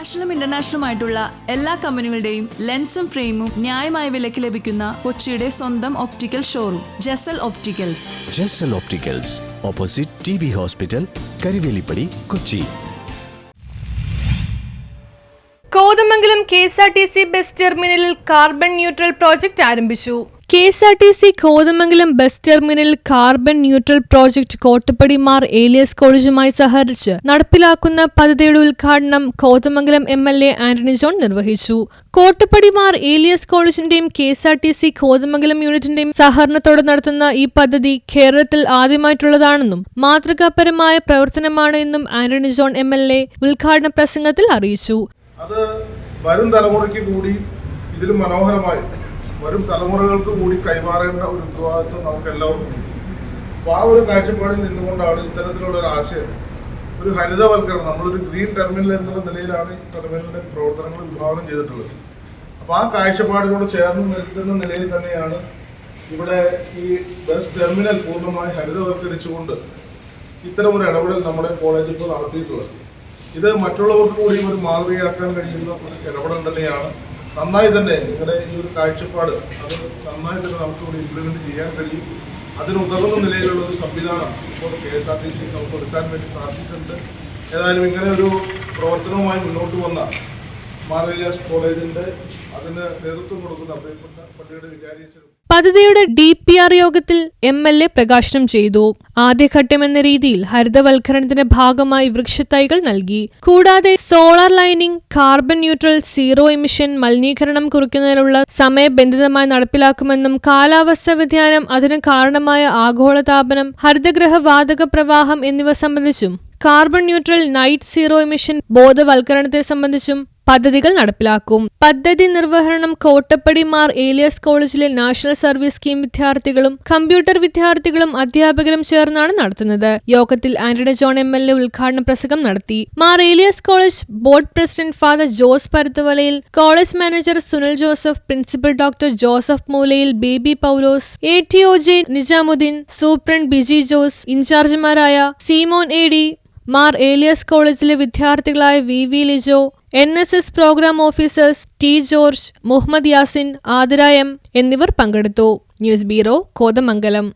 നാഷണലും ഇന്റർനാഷണലുമായിട്ടുള്ള എല്ലാ കമ്പനികളുടെയും ലെൻസും ഫ്രെയിമും ന്യായമായ വിലയ്ക്ക് ലഭിക്കുന്ന കൊച്ചിയുടെ സ്വന്തം optical showroom Jesal opticals. Jesal opticals, opposite TB hospital, Karivelippady, Kochi. Kothamangalam KSRTC bus ടെർമിനലിൽ കാർബൺ ന്യൂട്രൽ പ്രോജക്ട് ആരംഭിച്ചു. KSRTC Kothamangalam bus terminal carbon neutral project Kottappady Mar Elias കോളേജുമായി സഹകരിച്ച് നടപ്പിലാക്കുന്ന പദ്ധതിയുടെ ഉദ്ഘാടനം കോതമംഗലം MLA ആന്റണി ജോൺ നിർവഹിച്ചു. കോട്ടപ്പടി മാർ ഏലിയസ് കോളേജിന്റെയും KSRTC കോതമംഗലം യൂണിറ്റിന്റെയും സഹകരണത്തോടെ നടത്തുന്ന ഈ പദ്ധതി കേരളത്തിൽ ആദ്യമായിട്ടുള്ളതാണെന്നും മാതൃകാപരമായ പ്രവർത്തനമാണ് എന്നും ആന്റണി ജോൺ MLA ഉദ്ഘാടന പ്രസംഗത്തിൽ അറിയിച്ചു. അത് വരും തലമുറയ്ക്ക് കൂടി ഇതിലും മനോഹരമായി വരും തലമുറകൾക്ക് കൂടി കൈമാറേണ്ട ഒരു ഉത്തരവാദിത്വം നമുക്ക് എല്ലാവർക്കും ഉണ്ട്. അപ്പോൾ ആ ഒരു കാഴ്ചപ്പാടിൽ നിന്നുകൊണ്ടാണ് ഇത്തരത്തിലുള്ള ഒരു ആശയം, ഒരു ഹരിതവൽക്കരണം, നമ്മളൊരു ഗ്രീൻ ടെർമിനൽ എന്നുള്ള നിലയിലാണ് ഈ ടെർമിനലിന്റെ പ്രവർത്തനങ്ങൾ വിഭാവനം ചെയ്തിട്ടുള്ളത്. അപ്പോൾ ആ കാഴ്ചപ്പാടിനോട് ചേർന്ന് നിൽക്കുന്ന നിലയിൽ തന്നെയാണ് ഇവിടെ ഈ ബസ് ടെർമിനൽ പൂർണ്ണമായി ഹരിതവൽക്കരിച്ചുകൊണ്ട് ഇത്തരമൊരു ഇടപെടൽ നമ്മുടെ കോളേജ് ഇപ്പോൾ നടത്തിയിട്ടുള്ളത്. ഇത് മറ്റുള്ളവർക്ക് കൂടി ഒരു മാതൃകയാക്കാൻ കഴിയുന്ന ഒരു ഇടപെടൽ തന്നെയാണ്. നന്നായി തന്നെ നിങ്ങളുടെ ഈ ഒരു കാഴ്ചപ്പാട് അത് നന്നായി തന്നെ നമുക്ക് ഇവിടെ ഇംപ്ലിമെന്റ് ചെയ്യാൻ കഴിയും. അതിനുതകുന്ന നിലയിലുള്ള ഒരു സംവിധാനം ഇപ്പോൾ KSRTC നമുക്ക് എടുക്കാൻ വേണ്ടി സാധിച്ചിട്ടുണ്ട്. ഏതായാലും ഇങ്ങനെ ഒരു പ്രവർത്തനവുമായി മുന്നോട്ട് വന്ന മാർ ഏലിയാസ് കോളേജിന്റെ അതിന് നേതൃത്വം കൊടുക്കുന്ന പ്രിയപ്പെട്ട പള്ളിയുടെ വികാരിയച്ഛനും പദ്ധതിയുടെ DPR യോഗത്തിൽ MLA പ്രകാശനം ചെയ്തു. ആദ്യഘട്ടമെന്ന രീതിയിൽ ഹരിതവൽക്കരണത്തിന്റെ ഭാഗമായി വൃക്ഷത്തൈകൾ നൽകി. കൂടാതെ solar lining, carbon neutral, zero emission, മലിനീകരണം കുറയ്ക്കുന്നതിനുള്ള സമയബന്ധിതമായി നടപ്പിലാക്കുമെന്നും കാലാവസ്ഥാ വ്യതിയാനം, അതിന് കാരണമായ ആഗോളതാപനം, ഹരിതഗൃഹ വാതക പ്രവാഹം എന്നിവ സംബന്ധിച്ചും carbon neutral, net zero emission ബോധവൽക്കരണത്തെ സംബന്ധിച്ചും പദ്ധതികൾ നടപ്പിലാക്കും. പദ്ധതി നിർവഹണം കോട്ടപ്പടി മാർ ഏലിയസ് കോളേജിലെ നാഷണൽ സർവീസ് സ്കീം വിദ്യാർത്ഥികളും കമ്പ്യൂട്ടർ വിദ്യാർത്ഥികളും അധ്യാപകരും ചേർന്നാണ് നടത്തുന്നത്. യോഗത്തിൽ ആന്റണി ജോൺ MLA ഉദ്ഘാടന പ്രസംഗം നടത്തി. Mar Elias college board president father Jose Paruthuvelayil, college manager Sunil Joseph, principal doctor Joseph Moolayil, Baby Paulose, ATOJ Nizamuddin, superintendent Biji Jose, ഇൻചാർജുമാരായ സീമോൻ AD, മാർ ഏലിയസ് കോളേജിലെ വിദ്യാർത്ഥികളായ VV Lijo, NSS program officers T George, Muhammad Yasin, Athira M എന്നിവർ പങ്കെടുത്തു. News bureau, Kothamangalam.